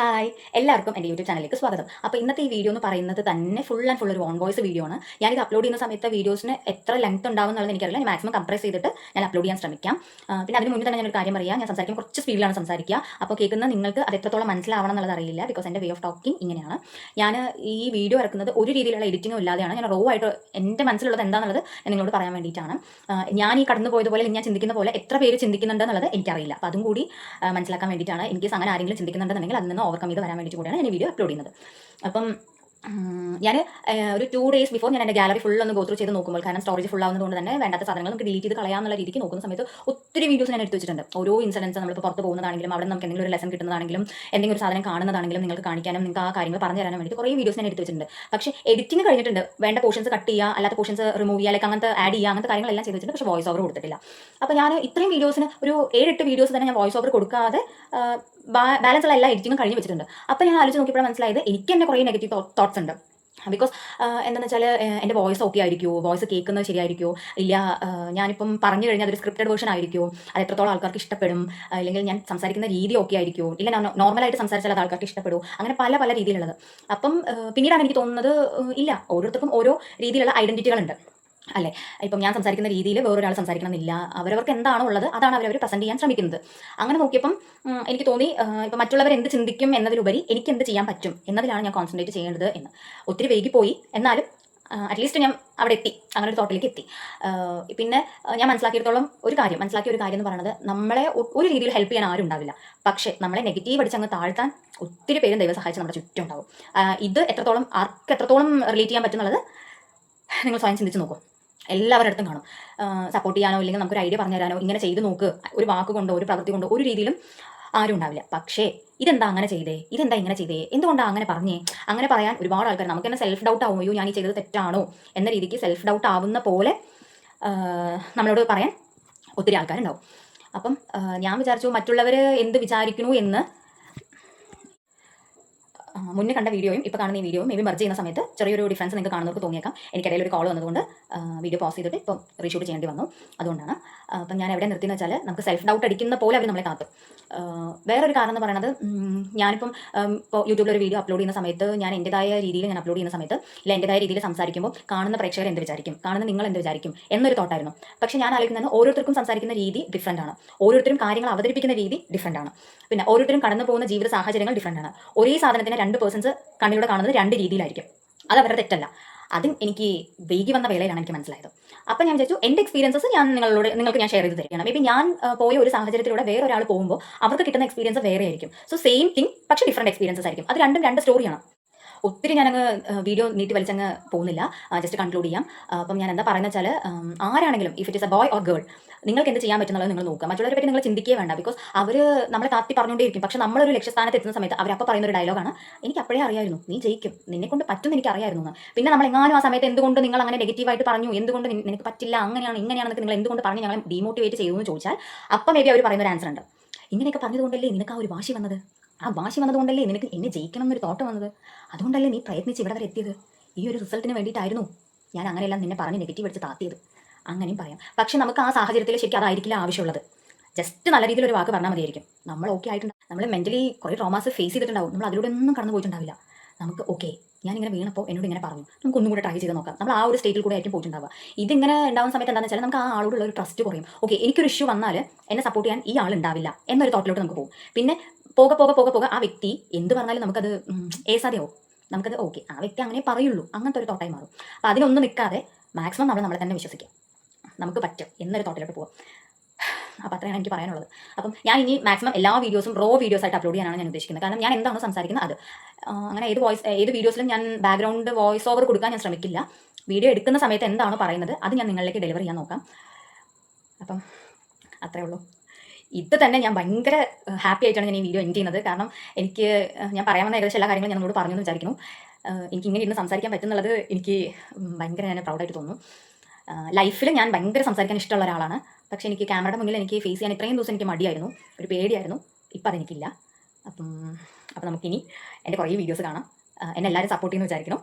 Hi എല്ലാവർക്കും എൻ്റെ YouTube ചാനലിലേക്ക് സ്വാഗതം. അപ്പോൾ ഇന്നത്തെ ഈ വീഡിയോ എന്ന് പറയുന്നത് തന്നെ ഫുൾ ആൻഡ് ഫുൾ ഒരു ഓൺ വോയിസ് വീഡിയോ ആണ്. ഞാനിത് അപ്ലോഡ് ചെയ്യുന്ന സമയത്ത് വീഡിയോസിന് എത്ര ലെങ്ത് ഉണ്ടാവും എന്നുള്ളത് എനിക്കറിയില്ല. ഞാൻ മാക്സിമം കംപ്രസ് ചെയ്തിട്ട് ഞാൻ അപ്ലോഡ് ചെയ്യാൻ ശ്രമിക്കാം. പിന്നെ അതിന് മുന്നേ തന്നെ ഞാനൊരു കാര്യം പറയാം. ഞാൻ സംസാരിക്കുമ്പോൾ കുറച്ച് സ്പീഡിലാണ് സംസാരിക്കുക. അപ്പോൾ കേൾക്കുന്ന നിങ്ങൾക്ക് അത് എത്രത്തോളം മനസ്സിലാവണം എന്നുള്ളത് അറിയില്ല. ബിക്കോസ് എൻ്റെ വേ ഓഫ് ടോക്കിംഗ് ഇങ്ങനെയാണ്. ഞാൻ ഈ വീഡിയോ ഇറക്കുന്നത് ഒരു രീതിയിലുള്ള എഡിറ്റിങ്ങും ഇല്ലാതെയാണ്. ഞാൻ റോ ആയിട്ട് എൻ്റെ മനസ്സിലുള്ളത് എന്താണെന്നുള്ളത് ഞാൻ നിങ്ങളോട് പറയാൻ വേണ്ടിയിട്ടാണ്. ഞാൻ ഈ കടന്നു പോയതുപോലെ ഞാൻ ചിന്തിക്കുന്ന പോലെ എത്ര പേര് ചിന്തിക്കുന്നുണ്ട് എന്നുള്ളത് എനിക്കറിയില്ല. അപ്പോൾ അതും കൂടി മനസ്സിലാക്കാൻ വേണ്ടിയിട്ടാണ്. എനിക്ക് അങ്ങനെ ആരെങ്കിലും ചിന്തിക്കുന്നുണ്ടെന്നുണ്ടെങ്കിൽ അതിൽ നിന്ന് ഓവർകം ചെയ്ത് വരാൻ വേണ്ടി കൂടിയാണ് ഞാൻ ഈ വീഡിയോ അപ്ലോഡ് ചെയ്യുന്നത്. അപ്പം ഞാൻ ഒരു 2 days ബിഫോർ ഞാൻ എൻ്റെ ഗാലറി ഫുൾ ഒന്ന് ഗോ ത്രൂ ചെയ്ത് നോക്കുമ്പോൾ, കാരണം സ്റ്റോറേജ് ഫുൾ ആവുന്നതുകൊണ്ട് തന്നെ വേണ്ടാത്ത സാധനങ്ങൾ നമുക്ക് ഡിലീറ്റ് ചെയ്ത് കളയാമെന്നുള്ള രീതിക്ക് നോക്കുന്ന സമയത്ത് ഒത്തിരി വീഡിയോസ് ഞാൻ എടുത്ത് വെച്ചിട്ടുണ്ട്. ഓരോ ഇൻസിഡൻസ് നമ്മളിപ്പോൾ പുറത്ത് പോകുന്നതാണെങ്കിലും അവിടെ നമുക്ക് എന്തെങ്കിലും ഒരു ലെസൺ കിട്ടുന്നതാണെങ്കിലും എന്തെങ്കിലും ഒരു സാധനം കാണുന്നതാണെങ്കിലും നിങ്ങൾക്ക് കാണിക്കാനും നിങ്ങൾക്ക് ആ കാര്യങ്ങൾ പറഞ്ഞു തരാനും വേണ്ടി കുറേ വീഡിയോസ് ഞാൻ എടുത്ത് വെച്ചിട്ടുണ്ട്. പക്ഷേ എഡിറ്റിംഗ് കഴിഞ്ഞിട്ടുണ്ട്. വേണ്ട പോർഷൻസ് കട്ട് ചെയ്യുക, അല്ലാത്ത പോർഷൻസ് റിമൂവ് ചെയ്യുക, ലൈക്ക് അങ്ങനത്തെ ആഡ് ചെയ്യുക, അങ്ങനത്തെ കാര്യങ്ങളെല്ലാം ചെയ്ത് വെച്ചിട്ടുണ്ട്. പക്ഷേ വോയിസ് ഓവർ കൊടുത്തിട്ടില്ല. അപ്പോൾ ഞാൻ ഇത്രയും വീഡിയോസിന് ഒരു 7-8 വീഡിയോസ് തന്നെ ഞാൻ വോയിസ് ഓവർ കൊടുക്കാതെ ബാലൻസ് ഉള്ള എല്ലാ എഡിറ്റിങ്ങും കഴിഞ്ഞ് വെച്ചിട്ടുണ്ട്. അപ്പോൾ ഞാൻ ആലോചിച്ച് നോക്കിയപ്പോൾ മനസ്സിലായത് എനിക്ക് തന്നെ കുറേ നെഗറ്റീവ് തോട്ട്സ് ഉണ്ട്. ബിക്കോസ് എന്താണെന്ന് വെച്ചാൽ എൻ്റെ വോയിസ് ഓക്കെ ആയിരിക്കുമോ, വോയിസ് കേൾക്കുന്നത് ശരിയായിരിക്കുമോ, ഇല്ല ഞാനിപ്പം പറഞ്ഞു കഴിഞ്ഞാൽ അതൊരു സ്ക്രിപ്റ്റഡ് വേർഷൻ ആയിരിക്കുമോ, അത് എത്രത്തോളം ആൾക്കാർക്ക് ഇഷ്ടപ്പെടും, അല്ലെങ്കിൽ ഞാൻ സംസാരിക്കുന്ന രീതി ഓക്കെ ആയിരിക്കുമോ, ഇല്ല ഞാൻ നോർമലായിട്ട് സംസാരിച്ചാൽ അത് ആൾക്കാർക്ക് ഇഷ്ടപ്പെടുമോ, അങ്ങനെ പല പല രീതിയിലുള്ളത്. അപ്പം പിന്നീടാണ് എനിക്ക് തോന്നുന്നത്, ഇല്ല, ഓരോരുത്തർക്കും ഓരോ രീതിയിലുള്ള ഐഡൻറ്റിറ്റികളുണ്ട് അല്ലേ. ഇപ്പം ഞാൻ സംസാരിക്കുന്ന രീതിയിൽ വേറൊരാൾ സംസാരിക്കണമെന്നില്ല. അവരവർക്ക് എന്താണോ ഉള്ളത് അതാണ് അവർ പ്രസൻറ്റ് ചെയ്യാൻ ശ്രമിക്കുന്നത്. അങ്ങനെ നോക്കിയപ്പം എനിക്ക് തോന്നി, ഇപ്പം മറ്റുള്ളവർ എന്ത് ചിന്തിക്കും എന്നതിലുപരി എനിക്ക് എന്ത് ചെയ്യാൻ പറ്റും എന്നതിലാണ് ഞാൻ കോൺസെൻട്രേറ്റ് ചെയ്യേണ്ടത് എന്ന്. ഒത്തിരി വൈകിപ്പോയി, എന്നാലും അറ്റ്ലീസ്റ്റ് ഞാൻ അവിടെ എത്തി, അങ്ങനെ ഒരു തോട്ടിലേക്ക് എത്തി. പിന്നെ ഞാൻ മനസ്സിലാക്കിയിടത്തോളം മനസ്സിലാക്കിയ ഒരു കാര്യം എന്ന് പറയുന്നത്, നമ്മളെ ഒരു രീതിയിൽ ഹെൽപ്പ് ചെയ്യാൻ ആരും ഉണ്ടാവില്ല. പക്ഷേ നമ്മളെ നെഗറ്റീവ് അടിച്ച് അങ്ങ് താഴ്ത്താൻ ഒത്തിരി പേരും ദൈവം സഹായിച്ച് നമ്മുടെ ചുറ്റും ഉണ്ടാവും. ഇത് ആർക്ക് എത്രത്തോളം റിലേറ്റ് ചെയ്യാൻ പറ്റുന്നുള്ളത് നിങ്ങൾ സ്വയം ചിന്തിച്ച് നോക്കും. എല്ലാവരുടെ അടുത്തും കാണും. സപ്പോർട്ട് ചെയ്യാനോ ഇല്ലെങ്കിൽ നമുക്കൊരു ഐഡിയ പറഞ്ഞു തരാനോ, ഇങ്ങനെ ചെയ്ത് നോക്ക്, ഒരു വാക്ക് കൊണ്ടോ ഒരു പ്രവൃത്തി കൊണ്ടോ ഒരു രീതിയിലും ആരും ഉണ്ടാവില്ല. പക്ഷേ ഇതെന്താ അങ്ങനെ ചെയ്തേ, ഇതെന്താ ഇങ്ങനെ ചെയ്തേ, എന്തുകൊണ്ടാണ് അങ്ങനെ പറഞ്ഞേ, അങ്ങനെ പറയാൻ ഒരുപാട് ആൾക്കാർ. നമുക്ക് തന്നെ സെൽഫ് ഡൗട്ട് ആവും, അയ്യോ ഞാൻ ഈ ചെയ്തത് തെറ്റാണോ എന്ന രീതിക്ക് സെൽഫ് ഡൗട്ട് ആവുന്ന പോലെ നമ്മളോട് പറയാൻ ഒത്തിരി ആൾക്കാരുണ്ടാവും. അപ്പം ഞാൻ വിചാരിച്ചു മറ്റുള്ളവർ എന്ത് വിചാരിക്കണു എന്ന് മുന്നേ കണ്ട വീഡിയോയും ഇപ്പോൾ കാണുന്ന ഈ വീഡിയോയും മേ ബി മെർജ് ചെയ്യുന്ന സമയത്ത് ചെറിയൊരു ഡിഫറൻസ് നിങ്ങൾക്ക് കാണുന്നവർക്ക് തോന്നിയേക്കാം. എനിക്കിടയിൽ ഒരു കോൾ വന്നതുകൊണ്ട് വീഡിയോ പോസ് ചെയ്തിട്ട് ഇപ്പം റീഷൂട്ട് ചെയ്യേണ്ടി വന്നു. അതുകൊണ്ടാണ്. അപ്പം ഞാൻ എവിടെ നിർത്തിയെന്ന് വെച്ചാൽ, നമുക്ക് സെൽഫ് ഡൗട്ട് അടിക്കുന്ന പോലെ അവർ നമ്മളെ കാത്തു. വേറൊരു കാരണം എന്ന് പറയുന്നത്, ഞാനിപ്പം ഇപ്പോൾ യൂട്യൂബിൽ ഒരു വീഡിയോ അപ്ലോഡ് ചെയ്യുന്ന സമയത്ത് ഞാൻ എൻ്റെതായ രീതിയിൽ ഞാൻ അപ്ലോഡ് ചെയ്യുന്ന സമയത്ത് ഇല്ല എൻ്റെതായ രീതിയിൽ സംസാരിക്കുമ്പോൾ കാണുന്ന പ്രേക്ഷകർ എന്ത് വിചാരിക്കും, കാണുന്ന നിങ്ങൾ എന്ത് വിചാരിക്കും എന്നൊരു തോട്ടായിരുന്നു. പക്ഷേ ഞാൻ ആലോചിക്കുന്നത്, ഓരോരുത്തർക്കും സംസാരിക്കുന്ന രീതി ഡിഫറൻ്റ് ആണ്, ഓരോരുത്തരും കാര്യങ്ങൾ അവതരിപ്പിക്കുന്ന രീതി ഡിഫറൻ്റ് ആണ്, പിന്നെ ഓരോരുത്തരും കടന്നു പോകുന്ന ജീവിത സാഹചര്യങ്ങൾ ഡിഫറൻ്റ് ആണ്. ഒരേ സാധനത്തിന് 2 പേഴ്സൺസ് കണ്ണിലൂടെ കാണുന്നത് 2 രീതിയിലായിരിക്കും. അത് അവരുടെ തെറ്റല്ല. അതും എനിക്ക് വൈകി വന്ന വേളയിലാണ് എനിക്ക് മനസ്സിലായത്. അപ്പം ഞാൻ വിചാരിച്ചു എൻ്റെ എക്സ്പീരിയൻസസ് നിങ്ങൾക്ക് ഞാൻ ഷെയർ ചെയ്ത് തരികയാണ്. മേ ബി ഞാൻ പോയ ഒരു സാഹചര്യത്തിലൂടെ വേറൊരാൾ പോകുമ്പോൾ അവർക്ക് കിട്ടുന്ന എക്സ്പീരിയൻസ് വേറെ ആയിരിക്കും. സോ സെയിം തിങ്, പക്ഷേ ഡിഫറെൻറ്റ് എക്സ്പീരിയൻസസ് ആയിരിക്കും. അത് രണ്ടും 2 സ്റ്റോറിയാണ്. ഒത്തിരി ഞാനങ്ങ് വീഡിയോ നീട്ടി വലിച്ചങ്ങ് പോകുന്നില്ല, ജസ്റ്റ് കൺക്ലൂഡ് ചെയ്യാം. അപ്പം ഞാൻ എന്താ പറയുന്നത് വെച്ചാൽ, ആരാണെങ്കിലും if it is A boy or girl, നിങ്ങൾക്ക് എന്ത് ചെയ്യാൻ പറ്റുന്നുള്ളത് നിങ്ങൾ നോക്കുക. മറ്റുള്ളവരെ പറ്റി നിങ്ങൾ ചിന്തിക്കേ വേണ്ട. ബിക്കോസ് അവർ നമ്മളെ താത്തി പറഞ്ഞുകൊണ്ടേയിരിക്കും. പക്ഷേ നമ്മളൊരു ലക്ഷ്യസ്ഥാനത്ത് എത്തുന്ന സമയത്ത് അവരപ്പോൾ പറയുന്ന ഒരു ഡയലോഗാണ്, എനിക്ക് അപ്പോഴേ അറിയായിരുന്നു നീ ജയിക്കും, നിന്നെ കൊണ്ട് പറ്റും, എനിക്ക് അറിയായിരുന്നു എന്ന്. പിന്നെ നമ്മൾ എങ്ങാനും ആ സമയത്ത് എന്തുകൊണ്ട് നിങ്ങൾ അങ്ങനെ നെഗറ്റീവായിട്ട് പറഞ്ഞു, എന്തുകൊണ്ട് നിനക്ക് പറ്റില്ല, അങ്ങനെയാണ് ഇങ്ങനെയാണെന്നൊക്കെ നിങ്ങൾ എന്തുകൊണ്ട് പറഞ്ഞ് ഞങ്ങളെ ഡീമോട്ടിവേറ്റ് ചെയ്തു എന്ന് ചോദിച്ചാൽ, അപ്പം മേ ബി അവർ പറയുന്ന ഒരു ആൻസർ ഉണ്ട്, ഇങ്ങനെയൊക്കെ പറഞ്ഞതുകൊണ്ടല്ലേ നിനക്ക് ആ ഒരു വാശി വന്നത്, ആ വാശി വന്നതുകൊണ്ടല്ലേ നിനക്ക് എന്നെ ജയിക്കണം എന്നൊരു തോട്ട് വന്നത്, അതുകൊണ്ടല്ലേ നീ പ്രയത്നിച്ച് ഇവിടെ വരെ എത്തിയത്, ഈ ഒരു റിസൾട്ടിന് വേണ്ടിയിട്ടായിരുന്നു ഞാൻ അങ്ങനെയെല്ലാം നിന്നെ പറഞ്ഞ് നെഗറ്റീവ് അടിച്ച് താത്തിയത്. അങ്ങനെയും പറയാം. പക്ഷെ നമുക്ക് ആ സാഹചര്യത്തിൽ ശരിക്കും അതായിരിക്കില്ല ആവശ്യമുള്ളത്. ജസ്റ്റ് നല്ല രീതിയിൽ ഒരു വാക്ക് പറഞ്ഞാൽ മതിയായിരിക്കും. നമ്മൾ ഓക്കെ ആയിട്ടുണ്ട്, നമ്മൾ മെൻ്റലി കുറേ ട്രോമാസ് ഫേസ് ചെയ്തിട്ടുണ്ടാവും, നമ്മൾ അതിലൂടെ ഒന്നും കടന്നു പോയിട്ടുണ്ടാവില്ല. നമുക്ക് ഓക്കെ, ഞാനിങ്ങനെ വീണപ്പോൾ എന്നോട് ഇങ്ങനെ പറഞ്ഞു, നമുക്കൊന്നും കൂടെ ട്രൈ ചെയ്ത് നോക്കാം. നമ്മൾ ആ ഒരു സ്റ്റേറ്റിൽ കൂടെ ആയിരിക്കും പോയിട്ടുണ്ടാവുക. ഇതിങ്ങനെ ഉണ്ടാകുന്ന സമയത്ത് എന്താണെന്ന് വെച്ചാൽ, നമുക്ക് ആ ആളോടുള്ള ഒരു ട്രസ്റ്റ് കുറയും. ഓക്കെ, എനിക്കൊരു ഇഷ്യൂ വന്നാൽ എന്നെ സപ്പോർട്ട് ചെയ്യാൻ ഈ ആൾ ഉണ്ടാവില്ല എന്നൊരു തോട്ടിലോട്ട് നമുക്ക് പോകും. പിന്നെ പോകെ പോകെ പോകെ പോകെ ആ വ്യക്തി എന്ത് പറഞ്ഞാലും നമുക്കത് ഏസാധ്യമാവും. നമുക്കത് ഓക്കെ, ആ വ്യക്തി അങ്ങനെ പറയുള്ളൂ, അങ്ങനത്തെ ഒരു തോട്ടായി മാറും. അപ്പോൾ അതിനൊന്നും നിൽക്കാതെ മാക്സിമം നമ്മളെ തന്നെ വിശ്വസിക്കാം, നമുക്ക് പറ്റും എന്നൊരു തോട്ടിലോട്ട് പോകാം. അപ്പോൾ അത്രയാണ് എനിക്ക് പറയാനുള്ളത്. അപ്പം ഞാൻ ഇനി മാക്സിമം എല്ലാ വീഡിയോസും റോ വീഡിയോസ് ആയിട്ട് അപ്ലോഡ് ചെയ്യാനാണ് ഞാൻ ഉദ്ദേശിക്കുന്നത്. കാരണം ഞാൻ എന്താണോ സംസാരിക്കുന്നത് അത് അങ്ങനെ ഏത് വീഡിയോസിലും ഞാൻ ബാക്ക്ഗ്രൗണ്ട് വോയിസ് ഓവർ കൊടുക്കാൻ ഞാൻ ശ്രമിക്കില്ല. വീഡിയോ എടുക്കുന്ന സമയത്ത് എന്താണോ പറയുന്നത് അത് ഞാൻ നിങ്ങളിലേക്ക് ഡെലിവർ ചെയ്യാൻ നോക്കാം. അപ്പം അത്രേ ഉള്ളൂ. ഇത് തന്നെ ഞാൻ ഭയങ്കര ഹാപ്പി ആയിട്ടാണ് ഞാൻ ഈ വീഡിയോ എൻഡ് ചെയ്യുന്നത്. കാരണം എനിക്ക് ഞാൻ പറയാമെന്ന ഏകദേശം എല്ലാ കാര്യങ്ങളും ഞാൻ നിങ്ങളോട് പറഞ്ഞു എന്ന് വിചാരിക്കുന്നു. എനിക്ക് ഇങ്ങനെ ഇരുന്ന് സംസാരിക്കാൻ പറ്റുന്നുള്ളത് എനിക്ക് ഭയങ്കര ഞാൻ പ്രൗഡായിട്ട് തോന്നുന്നു. ലൈഫിൽ ഞാൻ ഭയങ്കര സംസാരിക്കാൻ ഇഷ്ടമുള്ള ഒരാളാണ്. പക്ഷേ എനിക്ക് ക്യാമറയുടെ മുന്നിൽ എനിക്ക് ഫേസ് ചെയ്യാൻ ഇത്രയും ദിവസം എനിക്ക് മടിയായിരുന്നു, ഒരു പേടിയായിരുന്നു. ഇപ്പം അതെനിക്കില്ല. അപ്പം നമുക്കിനി എൻ്റെ കുറേ വീഡിയോസ് കാണാം. എന്നെ എല്ലാവരും സപ്പോർട്ട് ചെയ്യുമെന്ന് വിചാരിക്കണം.